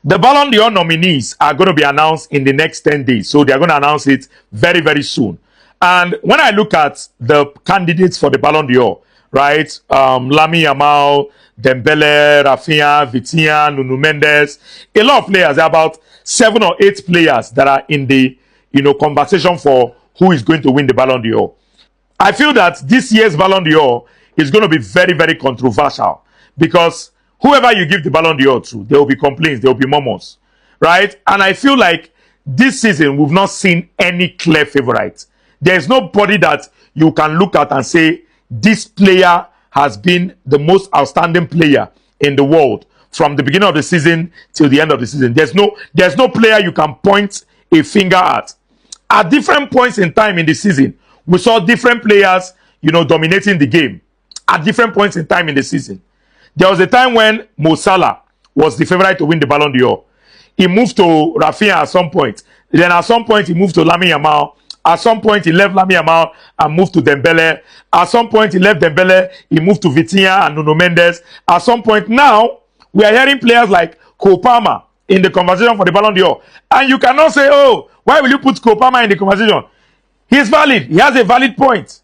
The Ballon d'Or nominees are going to be announced in the next 10 days. So they're going to announce it very, very soon. And when I look at the candidates for the Ballon d'Or, right? Lamine Yamal, Dembele, Rafinha, Vitinha, Nuno Mendes, a lot of players, about 7 or 8 players that are in the conversation for who is going to win the Ballon d'Or. I feel that this year's Ballon d'Or is going to be very, very controversial because whoever you give the Ballon d'Or to, there will be complaints, there will be murmurs, right? And I feel like this season we've not seen any clear favorite. There is nobody that you can look at and say this player has been the most outstanding player in the world from the beginning of the season till the end of the season. There's no player you can point a finger at. At different points in time in the season, we saw different players, dominating the game at different points in time in the season. There was a time when Mo Salah was the favorite to win the Ballon d'Or. He moved to Rafinha at some point. Then at some point, he moved to Lamine Yamal. At some point, he left Lamine Yamal and moved to Dembele. At some point, he left Dembele. He moved to Vitinha and Nuno Mendes. At some point, now, we are hearing players like Cole Palmer in the conversation for the Ballon d'Or. And you cannot say, oh, why will you put Cole Palmer in the conversation? He's valid. He has a valid point.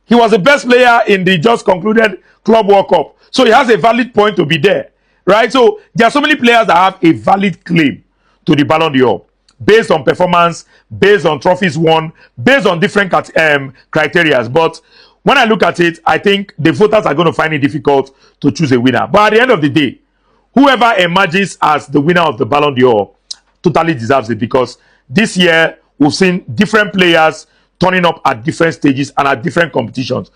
He was the best player in the just concluded Club World Cup. So he has a valid point to be there. Right? So there are so many players that have a valid claim to the Ballon d'Or based on performance, based on trophies won, based on different criteria. But when I look at it, I think the voters are going to find it difficult to choose a winner. But at the end of the day, whoever emerges as the winner of the Ballon d'Or totally deserves it because this year we've seen different players turning up at different stages and at different competitions.